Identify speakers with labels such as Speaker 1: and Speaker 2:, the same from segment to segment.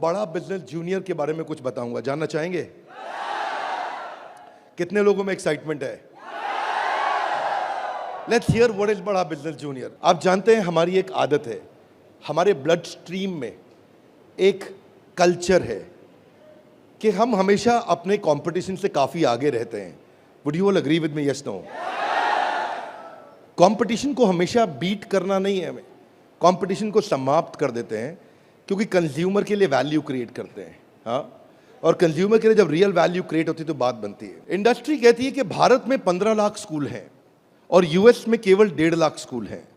Speaker 1: बड़ा business junior के बारे में कुछ बताऊंगा, जानना चाहेंगे? कितने लोगों में एक्साइटमेंट है? लेट्स हियर व्हाट इज बड़ा बिजनेस जूनियर। आप जानते हैं हमारी एक आदत है, हमारे ब्लड स्ट्रीम में एक कल्चर है कि हम हमेशा अपने कंपटीशन से काफी आगे रहते हैं। Would you all agree with me? Yes no? Competition को हमेशा बीट करना नहीं है, हमें कंपटीशन को समाप्त कर देते हैं, क्योंकि कंज्यूमर के लिए वैल्यू क्रिएट करते हैं। हाँ, और कंज्यूमर के लिए जब रियल वैल्यू क्रिएट होती है तो बात बनती है। इंडस्ट्री कहती है कि भारत में 15 लाख स्कूल हैं और यूएस में केवल 1.5 लाख स्कूल हैं,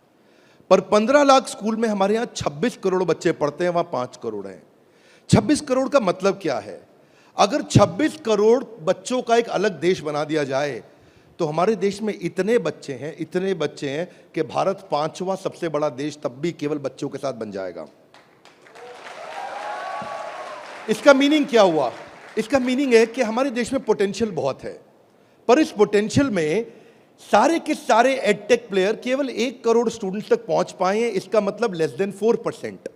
Speaker 1: पर 15 लाख स्कूल में हमारे यहाँ 26 करोड़ बच्चे पढ़ते हैं, वहाँ 5 करोड़ हैं। 26 करोड़ का मतलब क्या है? अगर 26 करोड़ बच्चों का एक अलग देश बना दिया जाए तो हमारे देश में इतने बच्चे हैं कि भारत 5वां सबसे बड़ा देश तब भी केवल बच्चों के साथ बन जाएगा। इसका मीनिंग क्या हुआ? इसका मीनिंग है कि हमारे देश में पोटेंशियल बहुत है, पर इस पोटेंशियल में सारे के सारे एडटेक प्लेयर केवल 1 करोड़ स्टूडेंट्स तक पहुंच पाए हैं। इसका मतलब लेस देन 4%।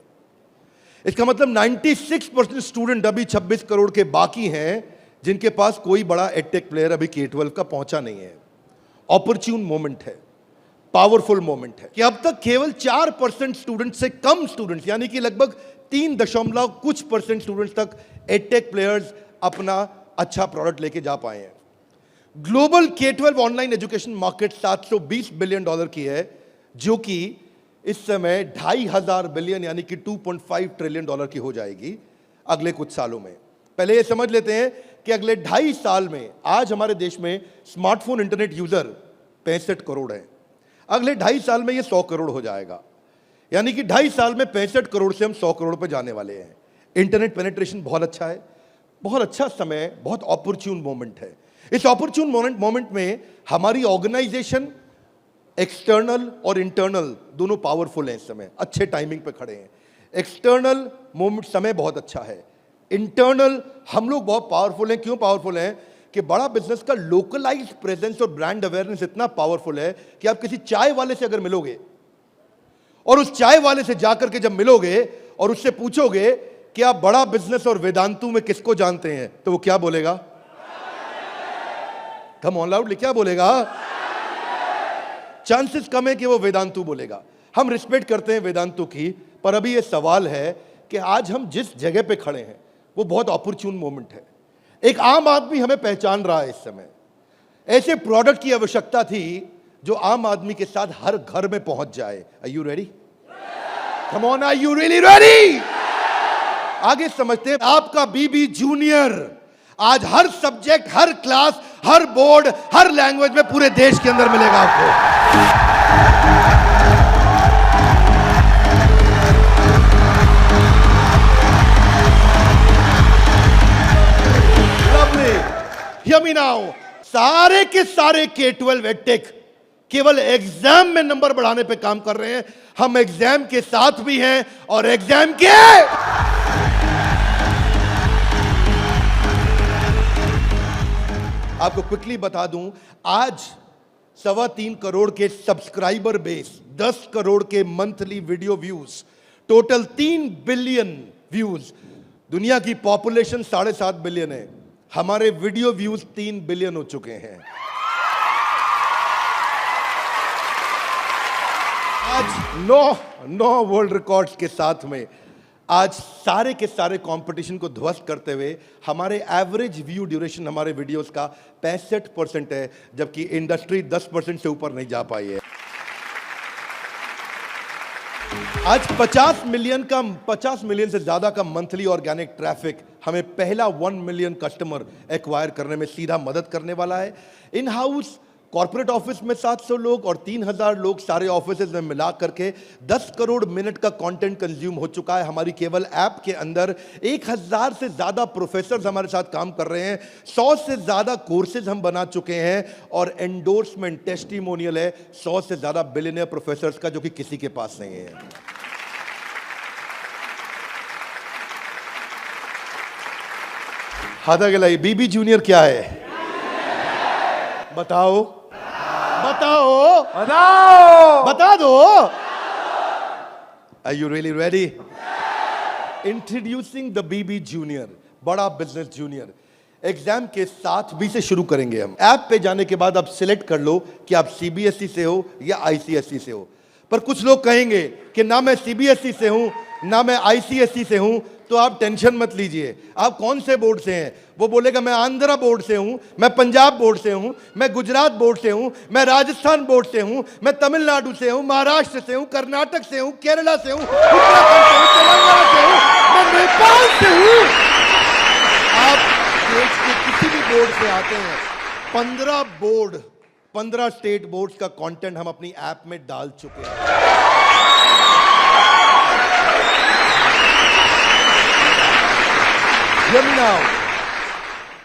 Speaker 1: इसका मतलब 96% स्टूडेंट अभी 26 करोड़ के बाकी हैं, जिनके पास कोई बड़ा एडटेक प्लेयर अभी K-12 का पहुंचा नहीं है। ऑपर्च्यून मोमेंट है, पावरफुल मोमेंट है कि अब तक केवल 4% स्टूडेंट से कम स्टूडेंट्स, यानी कि लगभग 3 कुछ % स्टूडेंट्स तक एडटेक प्लेयर्स अपना अच्छा प्रोडक्ट लेके जा पाए हैं। Global K-12 online education market $720 billion की है, जो कि इस समय 2,500 बिलियन यानी कि $2.5 ट्रिलियन की हो जाएगी अगले कुछ सालों में। पहले ये समझ लेते हैं कि अगले 2.5 साल में आज हमारे देश में स्मार्टफोन इंटरनेट यूजर 65 करोड़ हैं। अगले 2.5 साल में ये 100 करोड़ हो जाएगा, यानी कि 2.5 साल में 65 करोड़ से हम 100 करोड़ पर जाने वाले हैं। इंटरनेट पेनिट्रेशन बहुत अच्छा है, बहुत अच्छा समय, बहुत अपॉर्चुन मोमेंट है। इस अपॉर्चुन मोमेंट में हमारी ऑर्गेनाइजेशन एक्सटर्नल और इंटरनल दोनों पावरफुल हैं। इस समय अच्छे टाइमिंग पे खड़े हैं। एक्सटर्नल मोमेंट समय बहुत अच्छा है, इंटरनल हम लोग बहुत पावरफुल हैं। क्यों पावरफुल हैं? कि बड़ा बिजनेस का लोकलाइज्ड प्रेजेंस और ब्रांड अवेयरनेस इतना पावरफुल है कि आप किसी चाय वाले से अगर मिलोगे और उस चाय वाले से जाकर के जब मिलोगे और उससे पूछोगे कि आप बड़ा बिजनेस और वेदांतु में किसको जानते हैं, तो वो क्या बोलेगा? कम ऑन लाउडली, क्या बोलेगा? चांसेस कम है कि वो वेदांतु बोलेगा। हम रिस्पेक्ट करते हैं वेदांतु की, पर अभी ये सवाल है कि आज हम जिस जगह पे खड़े हैं वो बहुत अपॉर्चुन मोमेंट है। एक आम आदमी हमें पहचान रहा है। इस समय ऐसे प्रोडक्ट की आवश्यकता थी जो आम आदमी के साथ हर घर में पहुंच जाए। Are you ready? Come on, are you really ready? आगे समझते हैं। आपका बीबी जूनियर आज हर सब्जेक्ट, हर क्लास, हर बोर्ड, हर लैंग्वेज में पूरे देश के अंदर मिलेगा आपको। Hear me now. सारे के सारे K-12 एडटेक केवल एग्जाम में नंबर बढ़ाने पे काम कर रहे हैं। हम एग्जाम के साथ भी हैं और एग्जाम के आपको क्विकली बता दूं, आज 3.25 करोड़ के सब्सक्राइबर बेस, 10 करोड़ के monthly video views, total 3 billion views. दुनिया की पॉपुलेशन 7.5 बिलियन है, हमारे वीडियो व्यूज 3 बिलियन हो चुके हैं। आज 9 वर्ल्ड रिकॉर्ड्स के साथ में आज सारे के सारे कंपटीशन को ध्वस्त करते हुए हमारे एवरेज व्यू ड्यूरेशन हमारे वीडियोस का 65% है, जबकि इंडस्ट्री 10% से ऊपर नहीं जा पाई है। आज 50 मिलियन से ज्यादा का मंथली ऑर्गेनिक ट्रैफिक हमें पहला 1 मिलियन कस्टमर एक्वायर करने में सीधा मदद करने वाला है। इन हाउस कॉर्पोरेट ऑफिस में 700 लोग और 3,000 लोग सारे ऑफिसेज में मिला करके 10 करोड़ मिनट का कंटेंट कंज्यूम हो चुका है। हमारी केवल ऐप के अंदर 1,000 से ज्यादा प्रोफेसर्स हमारे साथ काम कर रहे हैं। 100 से ज्यादा कोर्सेज हम बना चुके हैं और एंडोर्समेंट टेस्टिमोनियल है 100 से ज्यादा बिलियनियर प्रोफेसर्स का, जो कि किसी के पास नहीं है। हाथा गिलाई बीबी जूनियर क्या है? बताओ बताओ बताओ, बता दो। Are you really ready? Introducing the BB junior, Bada business junior. Exam के साथ बी से शुरू करेंगे हम। ऐप पे जाने के बाद आप सिलेक्ट कर लो कि आप सीबीएसई से हो या आईसीएसई से हो। पर कुछ लोग कहेंगे कि ना मैं सीबीएसई से हूं ना मैं आईसीएसई से हूं, तो आप टेंशन मत लीजिए। आप कौन से बोर्ड से हैं? वो बोलेगा मैं आंध्रा बोर्ड से हूं, मैं पंजाब बोर्ड से हूं, मैं गुजरात बोर्ड से हूं, मैं राजस्थान बोर्ड से हूं, मैं तमिलनाडु से हूं, महाराष्ट्र से हूं, कर्नाटक से हूं, केरला से हूं, उत्तराखंड से हूं, तेलंगाना से हूं, मैं नेपाल से हूं। आप देश के किसी भी बोर्ड से आते हैं, 15 स्टेट बोर्ड्स का कंटेंट हम अपनी ऐप में डाल चुके हैं।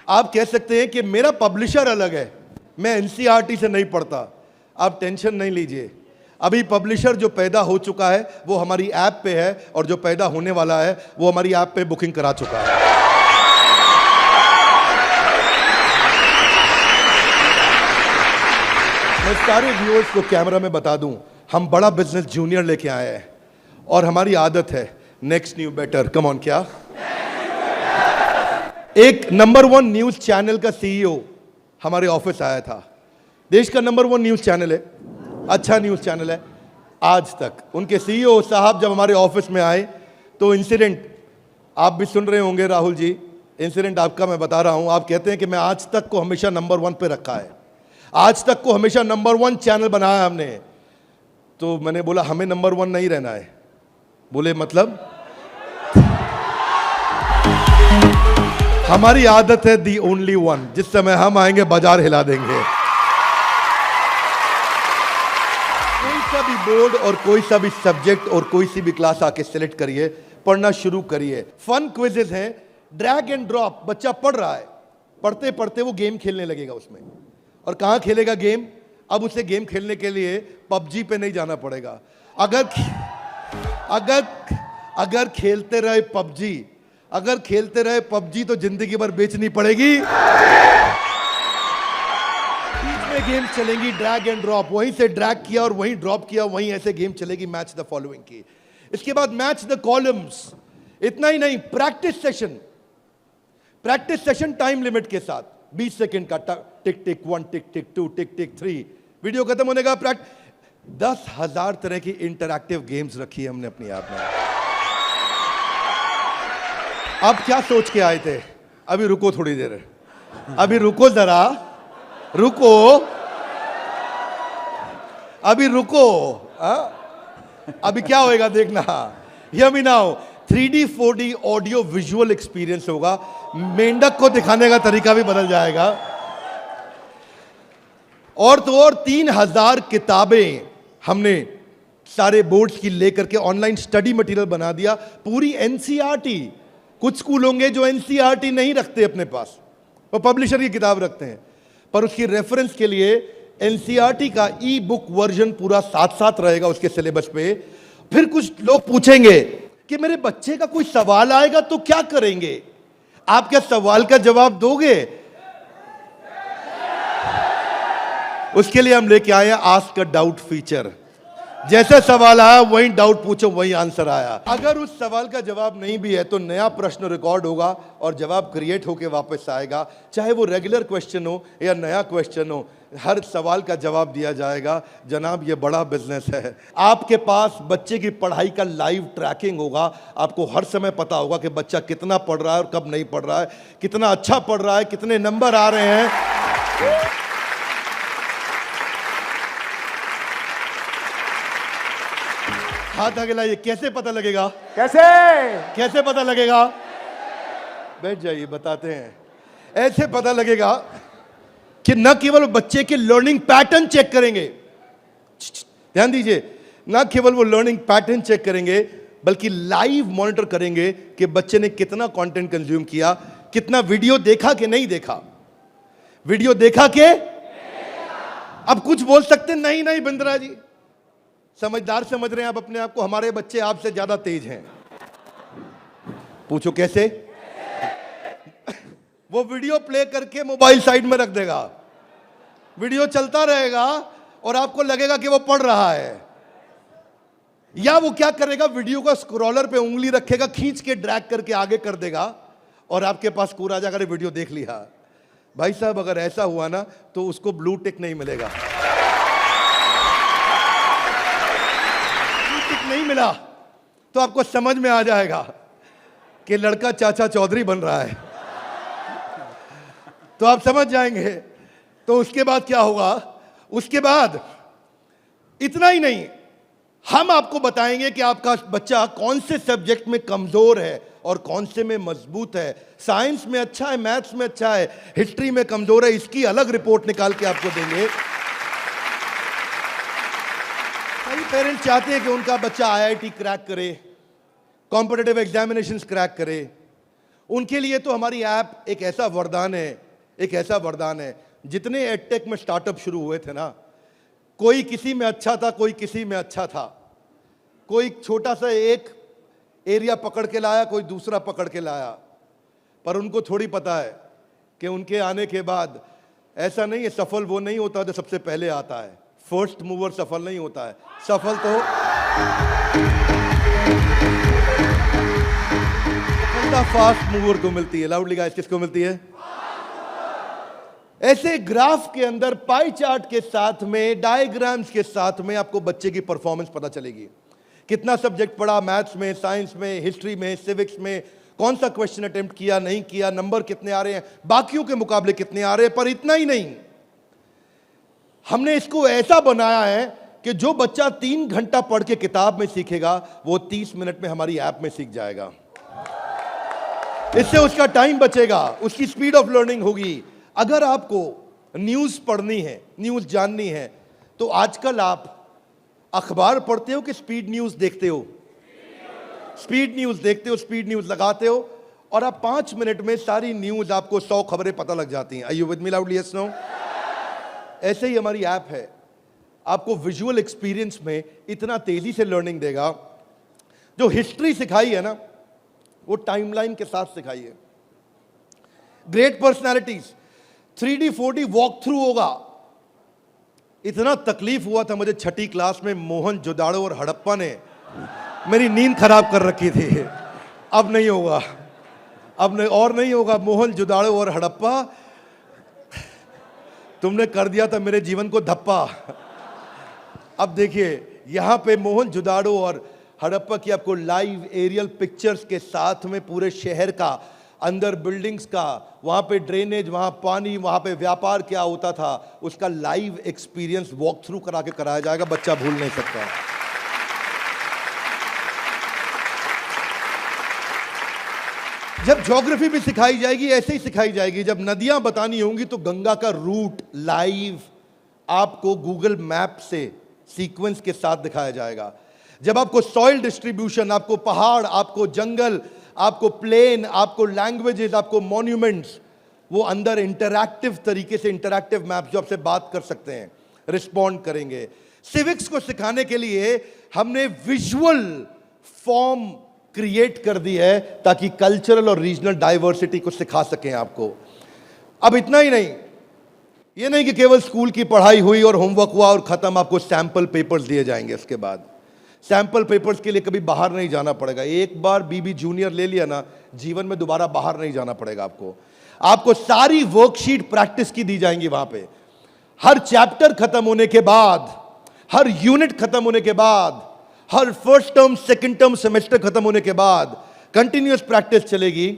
Speaker 1: आप कह सकते हैं कि मेरा पब्लिशर अलग है, मैं एनसीईआरटी से नहीं पढ़ता। आप टेंशन नहीं लीजिए, अभी पब्लिशर जो पैदा हो चुका है वो हमारी ऐप पे है, और जो पैदा होने वाला है वो हमारी ऐप पे बुकिंग करा चुका है। मैं सारे व्यूअर्स को कैमरा में बता दूं, हम बड़ा बिजनेस जूनियर लेके आए हैं, और हमारी आदत है next new better. Come on, क्या एक नंबर 1 न्यूज चैनल का सीईओ हमारे ऑफिस आया था। देश का नंबर 1 न्यूज चैनल है, अच्छा न्यूज चैनल है। आज तक उनके सीईओ साहब जब हमारे ऑफिस में आए तो इंसिडेंट आप भी सुन रहे होंगे राहुल जी, इंसिडेंट आपका मैं बता रहा हूं। आप कहते हैं कि मैं आज तक को हमेशा नंबर 1 पे रखा है, आज तक को हमेशा नंबर 1 चैनल बनाया हमने। तो मैंने बोला हमें नंबर 1 नहीं रहना है। बोले मतलब? हमारी आदत है दी ओनली वन, जिस समय हम आएंगे बाजार हिला देंगे। कोई सा भी बोर्ड और कोई सा भी सब्जेक्ट और कोई सी भी क्लास आके सिलेक्ट करिए, पढ़ना शुरू करिए। फन क्विजेज हैं, ड्रैग एंड ड्रॉप। बच्चा पढ़ रहा है, पढ़ते पढ़ते वो गेम खेलने लगेगा उसमें। और कहां खेलेगा गेम? अब उसे गेम खेलने के लिए पबजी पे नहीं जाना पड़ेगा। अगर खेलते रहे पबजी, अगर खेलते रहे पबजी तो जिंदगी भर बेचनी पड़ेगी। बीच में गेम चलेंगी ड्रैग एंड ड्रॉप, वहीं से ड्रैग किया और वहीं ड्रॉप किया, वहीं ऐसे गेम चलेगी मैच द फॉलोइंग की। इसके बाद मैच द कॉलम्स। इतना ही नहीं, प्रैक्टिस सेशन टाइम लिमिट के साथ 20 सेकंड का, टिक टिक 1, टिक टिक 2, टिक टिक 3, वीडियो खत्म होने का 10,000 तरह की इंटरैक्टिव गेम्स रखी है हमने अपनी ऐप में। आप क्या सोच के आए थे? अभी रुको थोड़ी देर, अभी रुको जरा, रुको, अभी रुको। अभी क्या होएगा देखना। Hear me now, 3D 4D audio visual experience होगा। मेंढक को दिखाने का तरीका भी बदल जाएगा। और तो और 3000 किताबें हमने सारे बोर्ड्स की लेकर के ऑनलाइन स्टडी मटेरियल बना दिया। पूरी एनसीईआरटी। कुछ स्कूल होंगे जो एनसीईआरटी नहीं रखते अपने पास, वो पब्लिशर की किताब रखते हैं, पर उसकी रेफरेंस के लिए एनसीईआरटी का ई बुक वर्जन पूरा साथ साथ रहेगा उसके सिलेबस पे। फिर कुछ लोग पूछेंगे कि मेरे बच्चे का कोई सवाल आएगा तो क्या करेंगे? आप क्या सवाल का जवाब दोगे? उसके लिए हम लेके आए हैं आस्क अ डाउट फीचर। जैसे सवाल आया वही डाउट पूछो, वही आंसर आया। अगर उस सवाल का जवाब नहीं भी है तो नया प्रश्न रिकॉर्ड होगा और जवाब क्रिएट होके वापस आएगा। चाहे वो रेगुलर क्वेश्चन हो या नया क्वेश्चन हो, हर सवाल का जवाब दिया जाएगा। जनाब, ये बड़ा बिजनेस है। आपके पास बच्चे की पढ़ाई का लाइव ट्रैकिंग होगा। आपको हर समय पता होगा कि बच्चा कितना पढ़ रहा है और कब नहीं पढ़ रहा है, कितना अच्छा पढ़ रहा है, कितने नंबर आ रहे हैं। हाथ आगे लाइए। कैसे पता लगेगा? कैसे पता लगेगा? बैठ जाइए, बताते हैं। ऐसे पता लगेगा कि न केवल बच्चे के लर्निंग पैटर्न चेक करेंगे, ध्यान दीजिए, न केवल वो लर्निंग पैटर्न चेक करेंगे बल्कि लाइव मॉनिटर करेंगे कि बच्चे ने कितना कंटेंट कंज्यूम किया, कितना वीडियो देखा कि नहीं देखा, वीडियो देखा कि। अब कुछ बोल सकते नहीं नहीं बिंद्रा जी, समझदार समझ रहे हैं आप अपने आप को, हमारे बच्चे आपसे ज्यादा तेज हैं। पूछो कैसे? वो वीडियो प्ले करके मोबाइल साइड में रख देगा, वीडियो चलता रहेगा और आपको लगेगा कि वो पढ़ रहा है। या वो क्या करेगा, वीडियो का स्क्रॉलर पे उंगली रखेगा, खींच के ड्रैग करके आगे कर देगा और आपके पास स्कोर आ जाएगा, अरे वीडियो देख लिया। भाई साहब अगर ऐसा हुआ ना तो उसको ब्लू टिक नहीं मिलेगा। ब्लू टिक नहीं मिला तो आपको समझ में आ जाएगा कि लड़का चाचा चौधरी बन रहा है, तो आप समझ जाएंगे। तो उसके बाद क्या होगा, उसके बाद इतना ही नहीं, हम आपको बताएंगे कि आपका बच्चा कौन से सब्जेक्ट में कमजोर है और कौन से में मजबूत है। साइंस में अच्छा है, मैथ्स में अच्छा है, हिस्ट्री में कमजोर है, इसकी अलग रिपोर्ट निकाल के आपको देंगे। कई पेरेंट्स चाहते हैं कि उनका बच्चा आईआईटी क्रैक करे, कॉम्पिटिटिव एग्जामिनेशंस क्रैक करे। उनके लिए तो हमारी ऐप एक ऐसा वरदान है, एक ऐसा वरदान है। जितने एडटेक में स्टार्टअप शुरू हुए थे ना, कोई किसी में अच्छा था, कोई किसी में अच्छा था, कोई छोटा सा एक एरिया पकड़ के लाया, कोई दूसरा पकड़ के लाया, पर उनको थोड़ी पता है कि उनके आने के बाद ऐसा नहीं है, सफल वो नहीं होता जो सबसे पहले आता है। फर्स्ट मूवर सफल नहीं होता है, सफल तो फास्ट मूवर को मिलती है। लाउडली गाइस, किसको मिलती है? ऐसे ग्राफ के अंदर पाई चार्ट के साथ में, डायग्राम्स के साथ में आपको बच्चे की परफॉर्मेंस पता चलेगी। कितना सब्जेक्ट पढ़ा, मैथ्स में, साइंस में, हिस्ट्री में, सिविक्स में, कौन सा क्वेश्चन अटेम्प्ट किया, नहीं किया, नंबर कितने आ रहे हैं, बाकियों के मुकाबले कितने आ रहे हैं। पर इतना ही नहीं, हमने इसको ऐसा बनाया है कि जो बच्चा 3 घंटा पढ़ के किताब में सीखेगा, वो 30 मिनट में हमारी ऐप में सीख जाएगा। इससे उसका टाइम बचेगा, उसकी स्पीड ऑफ लर्निंग होगी। अगर आपको न्यूज़ पढ़नी है, न्यूज़ जाननी है, तो आजकल आप अखबार पढ़ते हो कि स्पीड न्यूज़ देखते हो? स्पीड न्यूज़ देखते हो, स्पीड न्यूज़ लगाते हो और आप 5 मिनट में सारी न्यूज़, आपको 100 खबरें पता लग जाती हैं। Are you with me loudly? Yes, no? ऐसे ही हमारी ऐप है, आपको विजुअल एक्सपीरियंस में इतना तेजी से लर्निंग देगा। जो हिस्ट्री सिखाई है ना, वो टाइमलाइन के साथ सिखाई है। Great personalities 3D 4D walk through होगा। इतना तकलीफ हुआ था मुझे 6ठी क्लास में, मोहन जोदाड़ो और हड़प्पा ने मेरी नींद खराब कर रखी थी। अब नहीं होगा, अब नहीं, और नहीं होगा। मोहन जोदाड़ो और हड़प्पा, तुमने कर दिया था मेरे जीवन को धप्पा। अब देखिए, यहां पे मोहन जोदाड़ो और हड़प्पा की आपको लाइव एरियल पिक्चर्स के साथ में पूरे शहर का, अंदर बिल्डिंग्स का, वहां पे ड्रेनेज, वहां पानी, वहां पे व्यापार क्या होता था, उसका लाइव एक्सपीरियंस वॉक थ्रू करा के कराया जाएगा। बच्चा भूल नहीं सकता। जब ज्योग्राफी भी सिखाई जाएगी, ऐसे ही सिखाई जाएगी। जब नदियां बतानी होंगी तो गंगा का रूट लाइव आपको गूगल मैप से सीक्वेंस के साथ दिखाया जाएगा। जब आपको सॉइल डिस्ट्रीब्यूशन, आपको पहाड़, आपको जंगल, आपको प्लेन, आपको लैंग्वेजेस, आपको मॉन्यूमेंट्स, वो अंदर इंटरैक्टिव तरीके से, इंटरैक्टिव मैप जो आपसे बात कर सकते हैं, रिस्पॉन्ड करेंगे। सिविक्स को सिखाने के लिए हमने विजुअल फॉर्म क्रिएट कर दी है ताकि कल्चरल और रीजनल डाइवर्सिटी को सिखा सकें आपको। अब इतना ही नहीं, ये नहीं कि केवल स्कूल की पढ़ाई हुई और होमवर्क हुआ और खत्म, आपको सैंपल पेपर्स दिए जाएंगे। इसके बाद सैंपल पेपर्स के लिए कभी बाहर नहीं जाना पड़ेगा। एक बार बीबी जूनियर ले लिया ना, जीवन में दोबारा बाहर नहीं जाना पड़ेगा आपको सारी वर्कशीट प्रैक्टिस की दी जाएंगी वहां पे। हर चैप्टर खत्म होने के बाद, हर यूनिट खत्म होने के बाद, हर first term, second term, semester खत्म होने के बाद कंटिन्यूअस प्रैक्टिस चलेगी।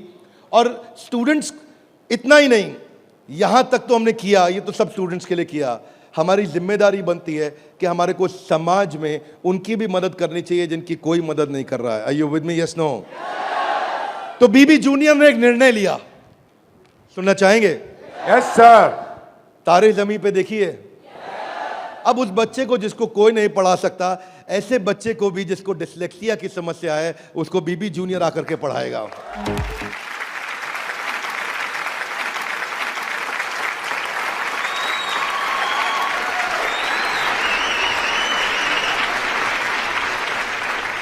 Speaker 1: और स्टूडेंट्स, इतना ही नहीं, यहां तक तो हमने किया, ये तो सब स्टूडेंट्स के लिए किया। हमारी जिम्मेदारी बनती है कि हमारे को समाज में उनकी भी मदद करनी चाहिए जिनकी कोई मदद नहीं कर रहा है। Are you with me? Yes, no? तो बीबी जूनियर ने एक निर्णय लिया, सुनना चाहेंगे?
Speaker 2: Yes sir.
Speaker 1: तारे जमीन पे देखिए। अब उस बच्चे को जिसको कोई नहीं पढ़ा सकता, ऐसे बच्चे को भी जिसको डिसलेक्सिया की समस्या है, उसको बीबी जूनियर आकर के पढ़ाएगा।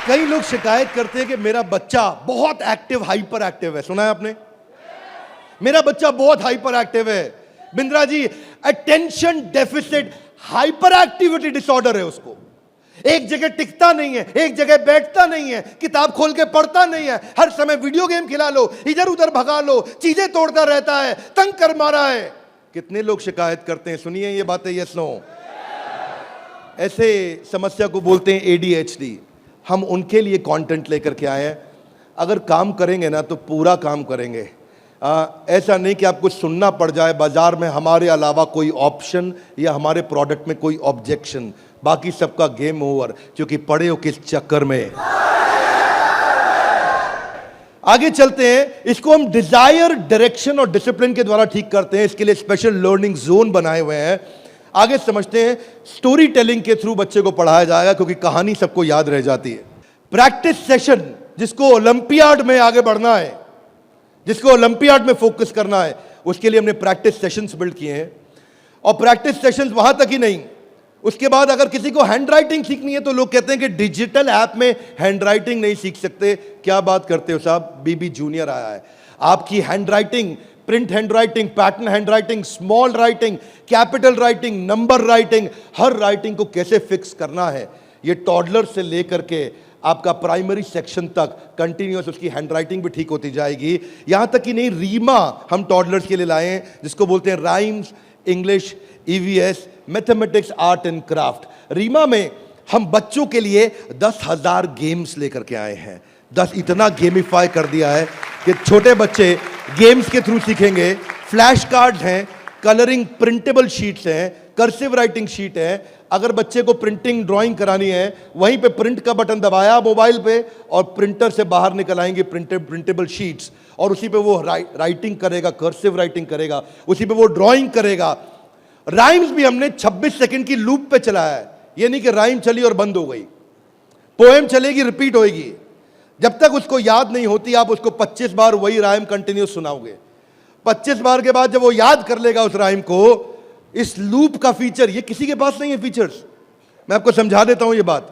Speaker 1: कई लोग शिकायत करते हैं कि मेरा बच्चा बहुत एक्टिव, हाइपर एक्टिव है। सुना है आपने? मेरा बच्चा बहुत हाइपर एक्टिव है। Bindra ji, attention deficit hyperactivity disorder है उसको। एक जगह टिकता नहीं है, एक जगह बैठता नहीं है, किताब खोल के पढ़ता नहीं है, हर समय वीडियो गेम खिला लो, इधर उधर भगा लो, चीजें तोड़ता रहता है, तंग कर मारा है। कितने लोग शिकायत करते हैं, सुनिए ये बातें, यस नो। ऐसे समस्या को बोलते हैं ADHD। हम उनके लिए कंटेंट लेकर के आए हैं। अगर काम करेंगे ना तो पूरा काम करेंगे। ऐसा नहीं कि आपको सुनना पड़ जाए बाजार में हमारे अलावा कोई ऑप्शन या हमारे प्रोडक्ट में कोई ऑब्जेक्शन, बाकी सबका गेम ओवर, क्योंकि पड़े हो किस चक्कर में। आगे चलते हैं। इसको हम डिजायर, डायरेक्शन और डिसिप्लिन के द्वारा ठीक करते हैं। इसके लिए स्पेशल लर्निंग जोन बनाए हुए हैं। आगे समझते हैं। स्टोरी टेलिंग के थ्रू बच्चे को पढ़ाया जाएगा, क्योंकि कहानी सबको याद रह जाती है। प्रैक्टिस सेशन, जिसको ओलंपियाड में आगे बढ़ना है, जिसको ओलंपियाड में फोकस करना है, उसके लिए हमने प्रैक्टिस सेशंस बिल्ड किए हैं। और प्रैक्टिस सेशंस वहां तक ही नहीं, उसके बाद अगर किसी को हैंड राइटिंग सीखनी है तो लोग कहते हैं कि डिजिटल ऐप में हैंड राइटिंग नहीं सीख सकते। क्या बात करते हो साहब, बीबी जूनियर आया है। आपकी handwriting, print handwriting, pattern handwriting, small writing, capital writing, number writing, हर राइटिंग को कैसे फिक्स करना है, ये टॉडलर से लेकर के आपका प्राइमरी सेक्शन तक कंटिन्यूअस उसकी हैंडराइटिंग भी ठीक होती जाएगी। यहां तक कि नहीं, रीमा हम टॉडलर्स के लिए लाए हैं, जिसको बोलते हैं rhymes, English, EVS, mathematics, art and craft. रीमा में हम बच्चों के लिए 10,000 गेम्स लेकर के आए हैं। 10 इतना गेमिफाई कर दिया है कि छोटे बच्चे गेम्स के थ्रू सीखेंगे। फ्लैश कार्ड्स हैं, कलरिंग प्रिंटेबल शीट्स हैं, कर्सिव राइटिंग शीट है। अगर बच्चे को प्रिंटिंग ड्राइंग करानी है, वहीं पे प्रिंट का बटन दबाया मोबाइल पे और प्रिंटर से बाहर निकल आएंगे प्रिंटेबल शीट्स, और उसी पे वो राइटिंग करेगा, कर्सिव राइटिंग करेगा, उसी पे वो ड्राइंग करेगा। राइम्स भी हमने 26 सेकंड की लूप पे चलाया है। ये नहीं कि राइम चली और बंद हो गई, पोएम चलेगी, रिपीट होएगी। जब तक उसको याद नहीं होती, आप उसको 25 बार वही राइम कंटिन्यूस सुनाओगे। 25 बार के बाद जब वो याद कर लेगा उस राइम को, इस लूप का फीचर ये किसी के पास नहीं है। फीचर्स मैं आपको समझा देता हूं ये बात।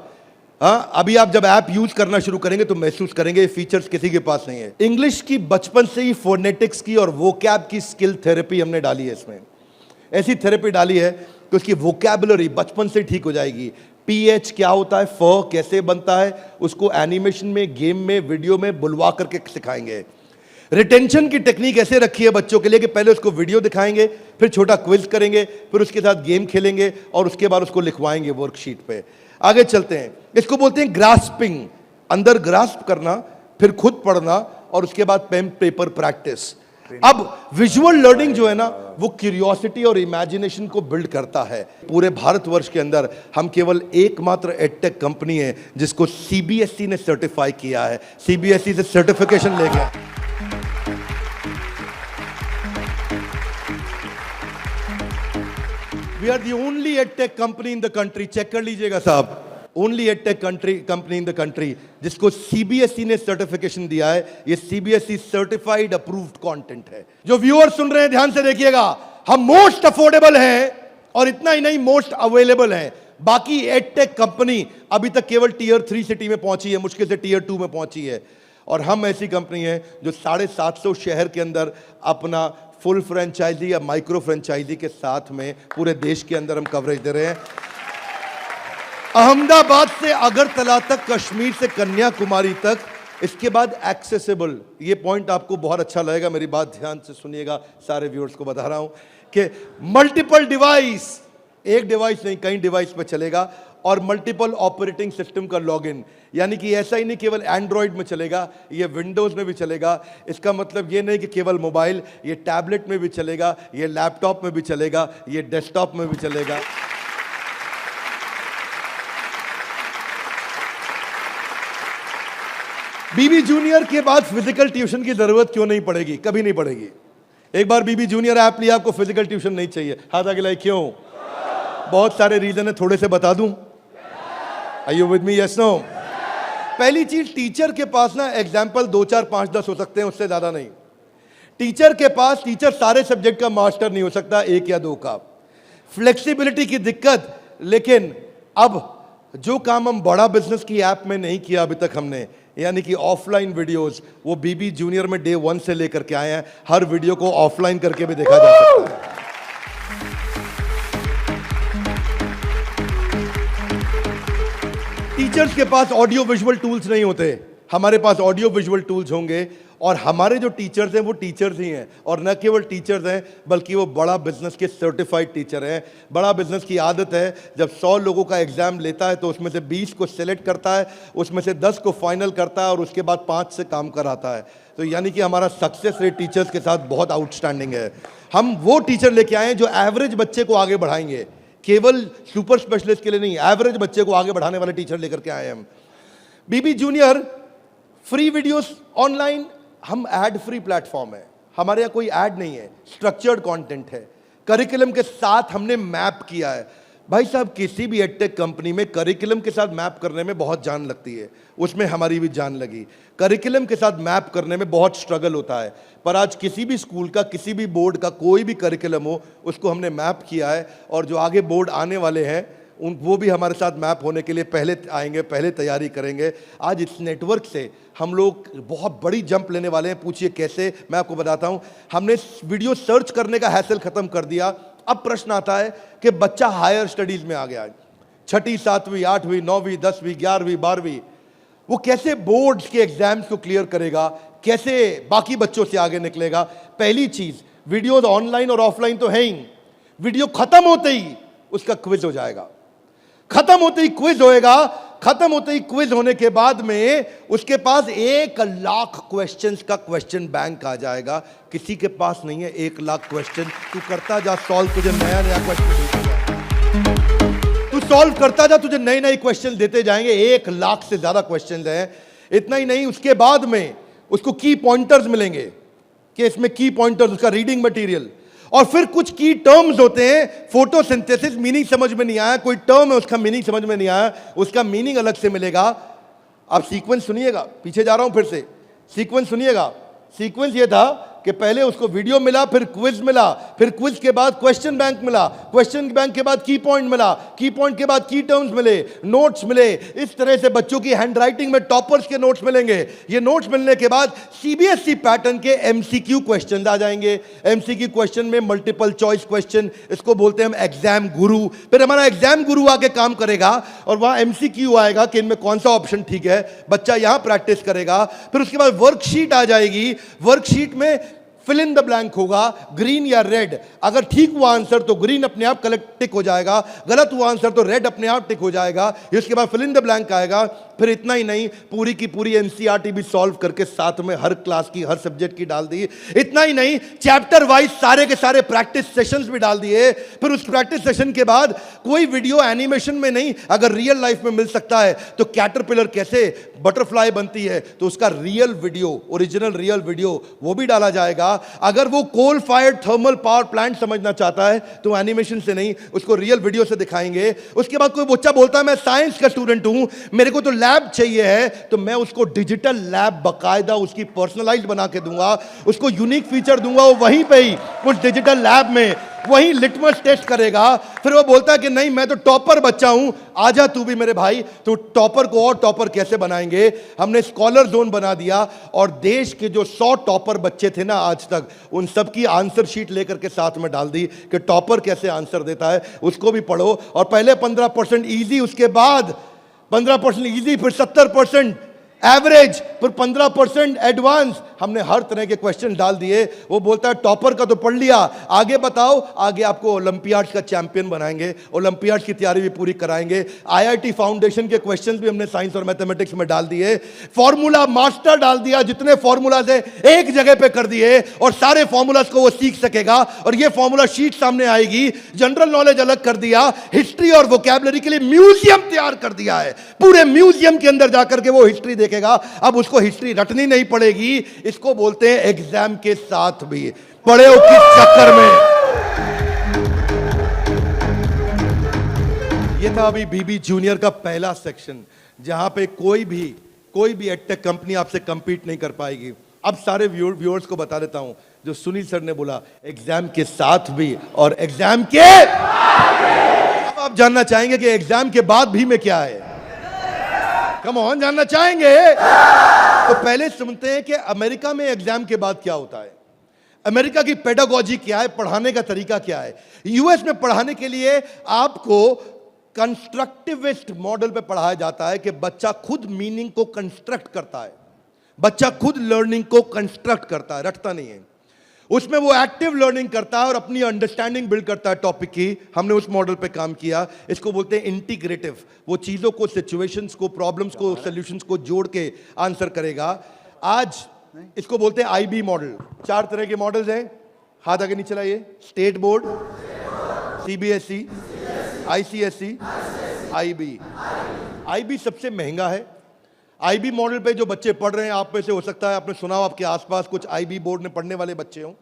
Speaker 1: हाँ, अभी आप जब ऐप यूज करना शुरू करेंगे तो महसूस करेंगे ये फीचर्स किसी के पास नहीं है। इंग्लिश की बचपन से ही फोनेटिक्स की और वोकैब की स्किल थेरेपी हमने डाली है इसमें। ऐसी थेरेपी डाली है कि उसकी वोकैबुलरी बचपन से ठीक हो जाएगी। PH क्या होता है, फ कैसे बनता है, उसको एनिमेशन में, गेम में, वीडियो में बुलवा करके सिखाएंगे। रिटेंशन की टेक्निक ऐसे रखी है बच्चों के लिए कि पहले उसको वीडियो दिखाएंगे, फिर छोटा क्विज करेंगे, फिर उसके साथ गेम खेलेंगे और उसके बाद उसको लिखवाएंगे वर्कशीट पे। आगे चलते हैं। इसको बोलते हैं ग्रास्पिंग, अंदर ग्रास्प करना, फिर खुद पढ़ना और उसके बाद पेन पेपर प्रैक्टिस। अब विजुअल लर्निंग जो है ना, वो क्यूरियोसिटी और इमेजिनेशन को बिल्ड करता है। पूरे भारतवर्ष के अंदर हम केवल एकमात्र एडटेक कंपनी है जिसको CBSE ने सर्टिफाई किया है। CBSE से सर्टिफिकेशन ले गया। We are the only edtech company in the country, check कर लीजिएगा साहब, only edtech company in the country जिसको CBSE ने सर्टिफिकेशन दिया है। ये CBSE सर्टिफाइड अप्रूव्ड कंटेंट है। जो व्यूअर सुन रहे हैं ध्यान से देखिएगा, हम मोस्ट अफोर्डेबल हैं और इतना ही नहीं, मोस्ट अवेलेबल हैं। बाकी एडटेक कंपनी अभी तक केवल Tier 3 सिटी में पहुंची है, मुश्किल से Tier 2 में पहुंची है। और हम ऐसी कंपनी है जो 750 शहर के अंदर अपना फुल फ्रेंचाइजी या माइक्रो फ्रेंचाइजी के साथ में पूरे देश के अंदर हम कवरेज दे रहे हैं। अहमदाबाद से अगरतला तक, कश्मीर से कन्याकुमारी तक, इसके बाद एक्सेसिबल। ये पॉइंट आपको बहुत अच्छा लगेगा, मेरी बात ध्यान से सुनिएगा, सारे व्यूअर्स को बता रहा हूं कि मल्टीपल डिवाइस, एक डिवाइस नहीं कई डिवाइस पे चलेगा, और मल्टीपल ऑपरेटिंग सिस्टम का लॉगिन। यानी कि ऐसा ही नहीं केवल एंड्रॉइड में चलेगा, ये विंडोज में भी चलेगा। इसका मतलब ये नहीं कि केवल मोबाइल, ये टैबलेट में भी चलेगा, ये लैपटॉप में भी चलेगा, ये डेस्कटॉप में भी चलेगा। बीबी जूनियर के बाद फिजिकल ट्यूशन की जरूरत क्यों नहीं पड़ेगी? कभी नहीं पड़ेगी। एक बार बीबी जूनियर ऐप लिया, आपको फिजिकल ट्यूशन नहीं चाहिए। हाथ आगे लाइए, क्यों? बहुत सारे रीजन है, थोड़े से बता दूं। Are you with me? Yes no? पहली चीज, टीचर के पास ना एग्जाम्पल 2, 4, 5, 10 हो सकते हैं, उससे ज्यादा नहीं। टीचर सारे सब्जेक्ट का मास्टर नहीं हो सकता, 1 या 2 का। फ्लेक्सिबिलिटी की दिक्कत। लेकिन अब जो काम हम बड़ा बिजनेस की ऐप में नहीं किया अभी तक हमने, यानी कि ऑफलाइन वीडियोस, वो बीबी जूनियर में डे 1 से लेकर के आए हैं। हर वीडियो को ऑफलाइन करके भी देखा जा सकता है। टीचर्स के पास ऑडियो विजुअल टूल्स नहीं होते, हमारे पास ऑडियो विजुअल टूल्स होंगे। और हमारे जो टीचर्स हैं वो टीचर्स ही हैं, और न केवल टीचर्स हैं बल्कि वो बड़ा बिजनेस के सर्टिफाइड टीचर हैं। बड़ा बिजनेस की आदत है, जब 100 लोगों का एग्जाम लेता है तो उसमें से 20 को सिलेक्ट करता है, उसमें से 10 को फाइनल करता है और उसके बाद 5 से काम कराता है। तो यानी कि हमारा सक्सेस रेट टीचर्स के साथ बहुत आउटस्टैंडिंग है। हम वो टीचर लेके आए हैं जो एवरेज बच्चे को आगे बढ़ाएंगे, केवल सुपर स्पेशलिस्ट के लिए नहीं, एवरेज बच्चे को आगे बढ़ाने वाले टीचर लेकर के आए हैं हम। बीबी जूनियर फ्री वीडियोस ऑनलाइन, हम एड फ्री प्लेटफॉर्म है, हमारे यहाँ कोई ऐड नहीं है, स्ट्रक्चर्ड कंटेंट है, करिकुलम के साथ हमने मैप किया है। भाई साहब, किसी भी एडटेक कंपनी में करिकुलम के साथ मैप करने में बहुत जान लगती है, उसमें हमारी भी जान लगी। करिकुलम के साथ मैप करने में बहुत स्ट्रगल होता है, पर आज किसी भी स्कूल का, किसी भी बोर्ड का कोई भी करिकुलम हो, उसको हमने मैप किया है। और जो आगे बोर्ड आने वाले हैं वो भी हमारे साथ मैप होने के लिए पहले आएंगे, पहले तैयारी करेंगे। आज इस नेटवर्क से हम लोग बहुत बड़ी जंप लेने वाले हैं। पूछिए कैसे, मैं आपको बताता हूं। हमने वीडियो सर्च करने का हैसल खत्म कर दिया। अब प्रश्न आता है कि बच्चा हायर स्टडीज में आ गया है, 6ठी 7वीं 8वीं 9वीं 10वीं 11वीं 12वीं, वो कैसे बोर्ड्स के एग्जाम्स को क्लियर करेगा, कैसे बाकी बच्चों से आगे निकलेगा। पहली चीज, वीडियो ऑनलाइन और ऑफलाइन तो है ही, वीडियो खत्म होते ही उसका क्विज हो जाएगा, खत्म होते ही क्विज होएगा। खत्म होते ही क्विज होने के बाद में उसके पास 1 लाख क्वेश्चंस का क्वेश्चन बैंक आ जाएगा। किसी के पास नहीं है 1 लाख क्वेश्चन। तू करता जा सॉल्व, तुझे नया नया क्वेश्चन, तू सॉल्व करता जा, तुझे नए नए क्वेश्चन देते जाएंगे। 1 लाख से ज्यादा क्वेश्चन हैं। इतना ही नहीं, उसके बाद में उसको की पॉइंटर्स मिलेंगे कि इसमें की पॉइंटर्स, उसका रीडिंग मटेरियल, और फिर कुछ की टर्म्स होते हैं। फोटोसिंथेसिस मीनिंग समझ में नहीं आया, कोई टर्म है उसका मीनिंग समझ में नहीं आया, उसका मीनिंग अलग से मिलेगा। आप सीक्वेंस सुनिएगा, पीछे जा रहा हूं फिर से, सीक्वेंस सुनिएगा। सीक्वेंस ये था कि पहले उसको वीडियो मिला, फिर क्विज मिला, फिर क्विज के बाद क्वेश्चन बैंक मिला, क्वेश्चन बैंक के बाद की पॉइंट मिला, की पॉइंट के बाद की टर्म्स मिले, नोट्स मिले। इस तरह से बच्चों की हैंडराइटिंग में टॉपर्स के नोट्स मिलेंगे। ये नोट्स मिलने के बाद सीबीएसई पैटर्न के एमसीक्यू क्वेश्चन आ जाएंगे। एमसीक्यू क्वेश्चन में मल्टीपल चॉइस क्वेश्चन, इसको बोलते हैं हम एग्जाम गुरु। फिर हमारा एग्जाम गुरु आके काम करेगा और वहां एमसीक्यू आएगा कि इनमें कौन सा ऑप्शन ठीक है, बच्चा यहां प्रैक्टिस करेगा। फिर उसके बाद वर्कशीट आ जाएगी, वर्कशीट में फिल इन द ब्लैंक होगा, ग्रीन या रेड। अगर ठीक हुआ आंसर तो ग्रीन अपने आप कलेक्ट टिक हो जाएगा, गलत हुआ आंसर तो रेड अपने आप टिक हो जाएगा। इसके बाद फिल इन द ब्लैंक आएगा। फिर इतना ही नहीं, पूरी की पूरी एनसीईआरटी भी सॉल्व करके साथ में हर क्लास की, हर सब्जेक्ट की डाल दी। इतना ही नहीं, चैप्टर वाइज सारे के सारे प्रैक्टिस सेशंस भी डाल दिए। फिर उस प्रैक्टिस सेशन के बाद कोई वीडियो एनिमेशन में नहीं, अगर रियल लाइफ में मिल सकता है तो कैटरपिलर कैसे बटरफ्लाई बनती है तो उसका real video, original real video वो भी डाला जाएगा। अगर वो coal fired thermal power plant समझना चाहता है तो एनिमेशन से नहीं, उसको रियल वीडियो से दिखाएंगे। उसके बाद कोई बच्चा बोलता है मैं साइंस का स्टूडेंट हूं, मेरे को तो लैब चाहिए है, तो मैं उसको डिजिटल लैब बाकायदा उसकी पर्सनलाइज्ड बना के दूंगा, उसको यूनिक फीचर दूंगा। वो वहीं पे ही उस डिजिटल लैब में वही लिटमस टेस्ट करेगा। फिर वो बोलता है कि नहीं मैं तो टॉपर बच्चा हूं, आजा तू भी मेरे भाई। तो टॉपर को और टॉपर कैसे बनाएंगे, हमने स्कॉलर जोन बना दिया। और देश के जो 100 टॉपर बच्चे थे ना आज तक, उन सब की आंसर शीट लेकर के साथ में डाल दी कि टॉपर कैसे आंसर देता है, उसको भी पढ़ो। और पहले 15% ईजी, उसके बाद 15% ईजी, फिर 70% एवरेज, फिर 15% एडवांस। हमने हर तरह के क्वेश्चन डाल दिए। वो बोलता है टॉपर का तो पढ़ लिया, आगे बताओ। आगे आपको ओलंपियाड्स का चैंपियन बनाएंगे, ओलंपियाड्स की तैयारी भी पूरी कराएंगे। आईआईटी फाउंडेशन के क्वेश्चंस भी हमने साइंस और मैथमेटिक्स में डाल दिए। फॉर्मूला मास्टर डाल दिया, जितने फॉर्मूलाज है एक जगह पे कर दिए और सारे फॉर्मूलाज को वो सीख सकेगा। और ये फॉर्मूला शीट सामने आएगी। जनरल नॉलेज अलग कर दिया, हिस्ट्री और वोकैबुलरी के लिए म्यूजियम तैयार कर दिया है। पूरे म्यूजियम के अंदर जाकर के वो हिस्ट्री देखेगा। अब उसको हिस्ट्री रटनी नहीं पड़ेगी। इसको बोलते हैं एग्जाम के साथ भी पढ़े हो किस चक्कर में। ये था अभी बीबी जूनियर का पहला सेक्शन, जहां पे कोई भी एडटेक कंपनी आपसे कंपीट नहीं कर पाएगी। अब सारे व्यूअर्स को बता देता हूं, जो सुनील सर ने बोला एग्जाम के साथ भी और एग्जाम के, अब आप जानना चाहेंगे कि एग्जाम के बाद भी में क्या है। कम ऑन, जानना चाहेंगे तो पहले सुनते हैं कि अमेरिका में एग्जाम के बाद क्या होता है, अमेरिका की पेडागोजी क्या है, पढ़ाने का तरीका क्या है। यूएस में पढ़ाने के लिए आपको कंस्ट्रक्टिविस्ट मॉडल पे पढ़ाया जाता है कि बच्चा खुद मीनिंग को कंस्ट्रक्ट करता है, बच्चा खुद लर्निंग को कंस्ट्रक्ट करता है, रटता नहीं है। उसमें वो एक्टिव लर्निंग करता है और अपनी अंडरस्टैंडिंग बिल्ड करता है टॉपिक की। हमने उस मॉडल पे काम किया। इसको बोलते हैं इंटीग्रेटिव। वो चीजों को, सिचुएशंस को, प्रॉब्लम्स को, सॉल्यूशंस को जोड़ के आंसर करेगा। आज इसको बोलते हैं आईबी मॉडल। 4 तरह के मॉडल्स हैं, हाथ आगे नीचे लाइए। State board, CBSE, ICSE, IB. IB सबसे महंगा है। आईबी मॉडल पे जो बच्चे पढ़ रहे हैं, आप में से हो सकता है आपने सुना हो, आपके आसपास कुछ आईबी बोर्ड में पढ़ने वाले बच्चे हों।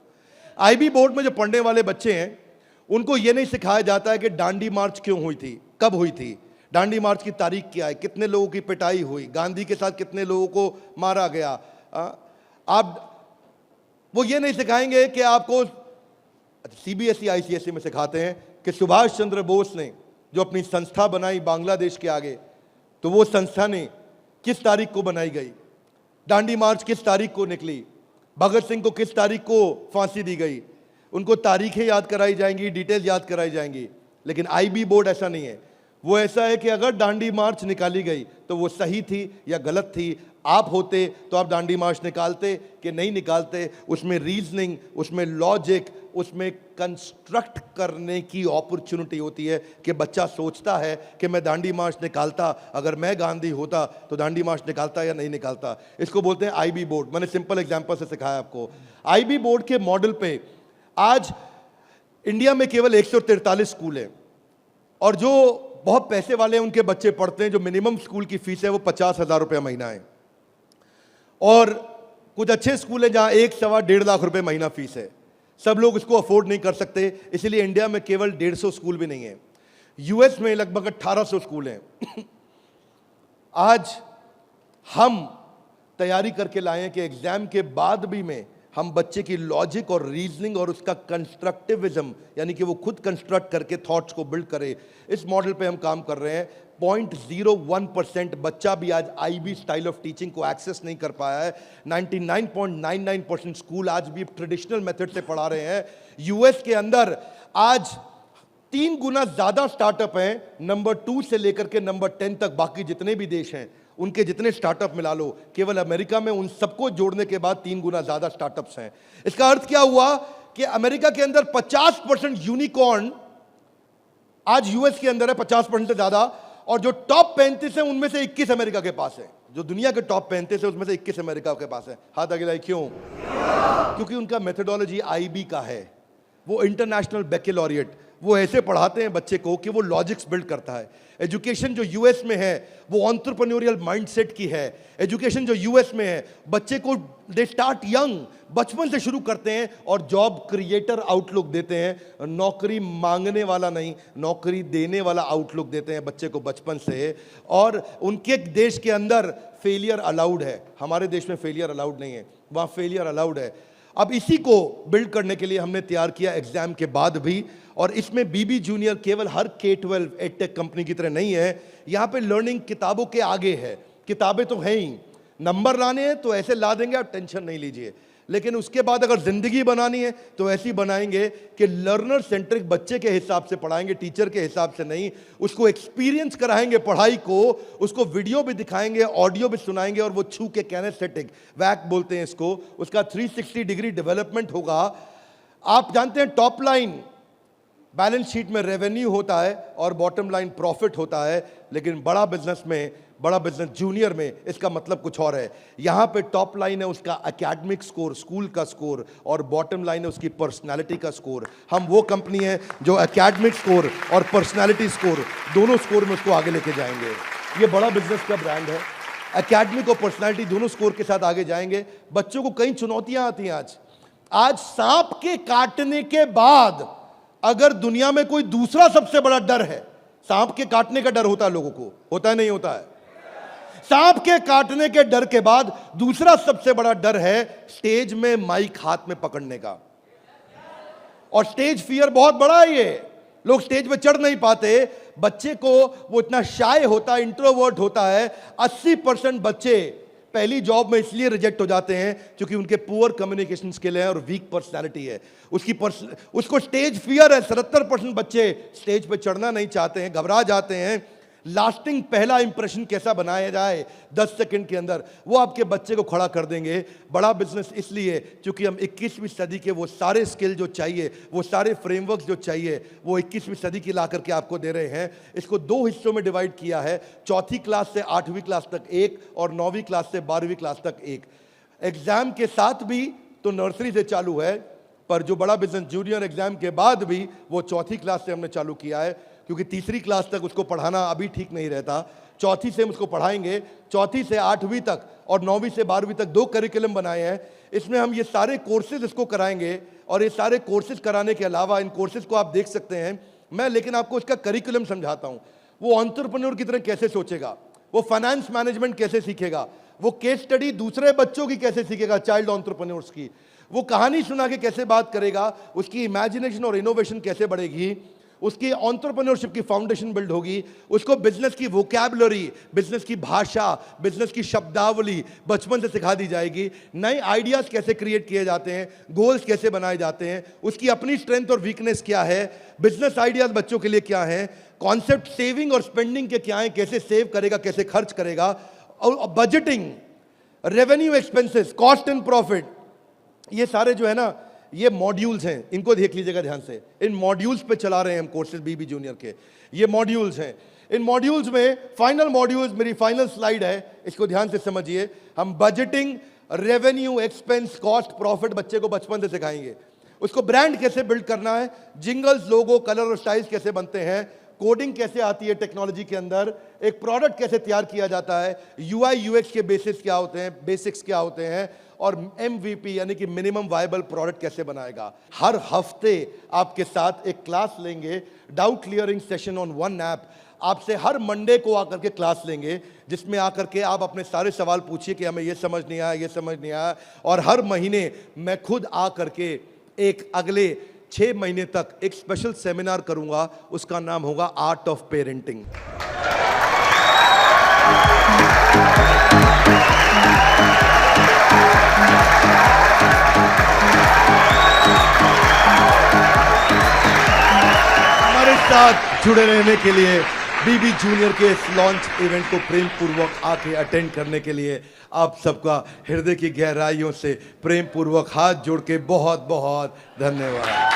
Speaker 1: आईबी बोर्ड में जो पढ़ने वाले बच्चे हैं, उनको ये नहीं सिखाया जाता है कि डांडी मार्च क्यों हुई थी, कब हुई थी, डांडी मार्च की तारीख क्या है, कितने लोगों की पिटाई हुई, गांधी के साथ कितने लोगों को मारा गया। वो ये नहीं सिखाएंगे कि आपको, सीबीएसई आईसीएसई में सिखाते हैं कि सुभाष चंद्र बोस ने जो अपनी संस्था बनाई बांग्लादेश के आगे, तो वो संस्था ने किस तारीख को बनाई गई, डांडी मार्च किस तारीख को निकली, भगत सिंह को किस तारीख को फांसी दी गई। उनको तारीखें याद कराई जाएंगी, डिटेल याद कराई जाएंगी। लेकिन आईबी बोर्ड ऐसा नहीं है। वो ऐसा है कि अगर डांडी मार्च निकाली गई तो वो सही थी या गलत थी। आप होते तो आप डांडी मार्च निकालते कि नहीं निकालते। उसमें रीजनिंग, उसमें लॉजिक, उसमें कंस्ट्रक्ट करने की अपॉर्चुनिटी होती है कि बच्चा सोचता है कि मैं डांडी मार्च निकालता, अगर मैं गांधी होता तो डांडी मार्च निकालता या नहीं निकालता। इसको बोलते हैं आईबी बोर्ड। मैंने सिंपल एग्जांपल से सिखाया आपको। आईबी बोर्ड के मॉडल पे आज इंडिया में केवल 143 स्कूल हैं, और जो बहुत पैसे वाले हैं उनके बच्चे पढ़ते हैं। जो मिनिमम स्कूल की फीस है वो 50,000 रुपये महीना है, और कुछ अच्छे स्कूल हैं जहां 1-1.5 लाख रुपए महीना फीस है। सब लोग इसको अफोर्ड नहीं कर सकते, इसलिए इंडिया में केवल 150 स्कूल भी नहीं है। यूएस में लगभग 1800 स्कूल हैं। आज हम तैयारी करके लाए हैं कि एग्जाम के बाद भी में हम बच्चे की लॉजिक और रीजनिंग और उसका कंस्ट्रक्टिविज्म, यानी कि वो खुद कंस्ट्रक्ट करके थॉट्स को बिल्ड करे, इस मॉडल पे हम काम कर रहे हैं। 0.01% बच्चा भी आज आईबी स्टाइल ऑफ टीचिंग को एक्सेस नहीं कर पाया है। 99.99% स्कूल आज भी ट्रेडिशनल मेथड से पढ़ा रहे हैं। यूएस के अंदर आज 3 गुना ज्यादा स्टार्टअप हैं, नंबर 2 से लेकर के नंबर 10 तक। बाकी जितने भी देश हैं उनके जितने स्टार्टअप मिला लो, केवल अमेरिका में उन सबको जोड़ने के बाद 3 गुना ज्यादा स्टार्टअप्स हैं। इसका अर्थ क्या हुआ कि अमेरिका के अंदर 50% यूनिकॉर्न आज यूएस के अंदर है, 50% से ज्यादा। और जो टॉप 35 है उनमें से 21 अमेरिका के पास है। जो दुनिया के टॉप 35 है उसमें से 21 अमेरिका के पास है। हाथ आगे लाइए। क्यों? क्योंकि उनका मेथोडोलॉजी आईबी का है। वो इंटरनेशनल बैकलॉरिएट, वो ऐसे पढ़ाते हैं बच्चे को कि वो लॉजिक्स बिल्ड करता है। एजुकेशन जो यूएस में है वो एंटरप्रेन्योरियल माइंडसेट की है। एजुकेशन जो यूएस में है, बच्चे को दे स्टार्ट यंग, बचपन से शुरू करते हैं और जॉब क्रिएटर आउटलुक देते हैं। नौकरी मांगने वाला नहीं, नौकरी देने वाला आउटलुक देते हैं बच्चे को बचपन से। और उनके देश के अंदर फेलियर अलाउड है, हमारे देश में फेलियर अलाउड नहीं है, वहाँ फेलियर अलाउड है। अब इसी को बिल्ड करने के लिए हमने तैयार किया एग्जाम के बाद भी। और इसमें बीबी जूनियर केवल हर K-12 एडटेक कंपनी की तरह नहीं है। यहाँ पे लर्निंग किताबों के आगे है। किताबें तो हैं ही, नंबर लाने हैं तो ऐसे ला देंगे, आप टेंशन नहीं लीजिए। लेकिन उसके बाद अगर जिंदगी बनानी है तो ऐसी बनाएंगे कि लर्नर सेंट्रिक, बच्चे के हिसाब से पढ़ाएंगे, टीचर के हिसाब से नहीं। उसको एक्सपीरियंस कराएंगे पढ़ाई को, उसको वीडियो भी दिखाएंगे, ऑडियो भी सुनाएंगे, और वो छू के कैनेस्थेटिक, वैक बोलते हैं इसको, उसका 360 डिग्री डेवलपमेंट होगा। आप जानते हैं टॉप लाइन बैलेंस शीट में रेवेन्यू होता है और बॉटम लाइन प्रॉफिट होता है, लेकिन बड़ा बिजनेस में, बड़ा बिजनेस जूनियर में इसका मतलब कुछ और है। यहां पे टॉप लाइन है उसका एकेडमिक स्कोर, स्कूल का स्कोर, और बॉटम लाइन है उसकी पर्सनालिटी का स्कोर। हम वो कंपनी है जो एकेडमिक स्कोर और पर्सनालिटी स्कोर, दोनों स्कोर में उसको आगे लेके जाएंगे। ये बड़ा बिजनेस का ब्रांड है। एकेडमिक और पर्सनालिटी दोनों स्कोर के साथ आगे जाएंगे। बच्चों को कई चुनौतियां आती हैं आज सांप के काटने के बाद अगर दुनिया में कोई दूसरा सबसे बड़ा डर है, सांप के काटने का डर होता है लोगों को, होता है नहीं होता है? सांप के काटने के डर के बाद दूसरा सबसे बड़ा डर है स्टेज में माइक हाथ में पकड़ने का। और स्टेज फियर बहुत बड़ा है। ये लोग स्टेज पे चढ़ नहीं पाते। बच्चे को वो इतना शाय होता है, इंट्रोवर्ट होता है। 80% बच्चे पहली जॉब में इसलिए रिजेक्ट हो जाते हैं क्योंकि उनके पुअर कम्युनिकेशन स्किल है और वीक पर्सनालिटी है। उसको स्टेज फियर है। 77% बच्चे स्टेज पे चढ़ना नहीं चाहते हैं, घबरा जाते हैं। लास्टिंग पहला इंप्रेशन कैसा बनाया जाए 10 सेकंड के अंदर, वो आपके बच्चे को खड़ा कर देंगे। बड़ा बिजनेस इसलिए क्योंकि हम 21वीं सदी के वो सारे स्किल जो चाहिए, वो सारे फ्रेमवर्क जो चाहिए, वो 21वीं सदी की ला करके आपको दे रहे हैं। इसको 2 हिस्सों में डिवाइड किया है, 4th क्लास से 8वीं क्लास तक एक और 9वीं क्लास से 12वीं क्लास तक एक। एग्जाम के साथ भी तो नर्सरी से चालू है, पर जो बड़ा बिजनेस जूनियर एग्जाम के बाद भी वो 4th क्लास से हमने चालू किया है, क्योंकि 3री क्लास तक उसको पढ़ाना अभी ठीक नहीं रहता। 4th से हम उसको पढ़ाएंगे, 4th से 8वीं तक और 9वीं से 12वीं तक 2 करिकुलम बनाए हैं। इसमें हम ये सारे कोर्सेज इसको कराएंगे और ये सारे कोर्सेज कराने के अलावा इन कोर्सेज को आप देख सकते हैं मैं, लेकिन आपको इसका करिकुलम समझाता हूँ। वो एंटरप्रेन्योर की तरह कैसे सोचेगा, वो फाइनेंस मैनेजमेंट कैसे सीखेगा, वो केस स्टडी दूसरे बच्चों की कैसे सीखेगा, चाइल्ड एंटरप्रेन्योर्स की, वो कहानी सुना के कैसे बात करेगा, उसकी इमेजिनेशन और इनोवेशन कैसे बढ़ेगी, उसकी एंटरप्रेन्योरशिप की फाउंडेशन बिल्ड होगी, उसको बिजनेस की वोकैबुलरी, बिजनेस की भाषा, बिजनेस की शब्दावली बचपन से सिखा दी जाएगी। नए आइडियाज कैसे क्रिएट किए जाते हैं, गोल्स कैसे बनाए जाते हैं, उसकी अपनी स्ट्रेंथ और वीकनेस क्या है, बिजनेस आइडियाज बच्चों के लिए क्या है, कॉन्सेप्ट सेविंग और स्पेंडिंग के क्या है, कैसे सेव करेगा, कैसे खर्च करेगा, और budgeting, revenue expenses, cost and profit, ये सारे जो है ना ये मॉड्यूल्स हैं। इनको देख लीजिएगा ध्यान से। इन मॉड्यूल्स पे चला रहे हैं हम कोर्सेज बीबी जूनियर के। ये मॉड्यूल्स हैं। इन मॉड्यूल्स में फाइनल मॉड्यूल्स, मेरी फाइनल स्लाइड है, इसको ध्यान से समझिए। हम budgeting, revenue, expense, cost, profit बच्चे को बचपन से सिखाएंगे। उसको ब्रांड कैसे बिल्ड करना है, जिंगल्स, लोगो, कलर और स्टाइल्स कैसे बनते हैं, कोडिंग कैसे आती है टेक्नोलॉजी के अंदर, एक प्रोडक्ट कैसे तैयार किया जाता है, यूआई यूएक्स के बेसिक्स क्या होते हैं, बेसिक्स क्या होते हैं, और एमवीपी यानी कि मिनिमम वायबल प्रोडक्ट कैसे बनाएगा। हर हफ्ते आपके साथ एक क्लास लेंगे, doubt clearing session on one app. आपसे हर मंडे को आकर के क्लास लेंगे, जिसमें आकर के आप अपने सारे सवाल पूछिए कि हमें ये समझ नहीं आया, ये समझ नहीं आया। और हर महीने मैं खुद आकर के एक अगले 6 महीने तक एक स्पेशल सेमिनार करूंगा, उसका नाम होगा आर्ट ऑफ पेरेंटिंग। हमारे साथ जुड़े रहने के लिए, बीबी जूनियर के इस लॉन्च इवेंट को प्रेम पूर्वक आके अटेंड करने के लिए आप सबका हृदय की गहराइयों से प्रेम पूर्वक हाथ जोड़ के बहुत बहुत धन्यवाद।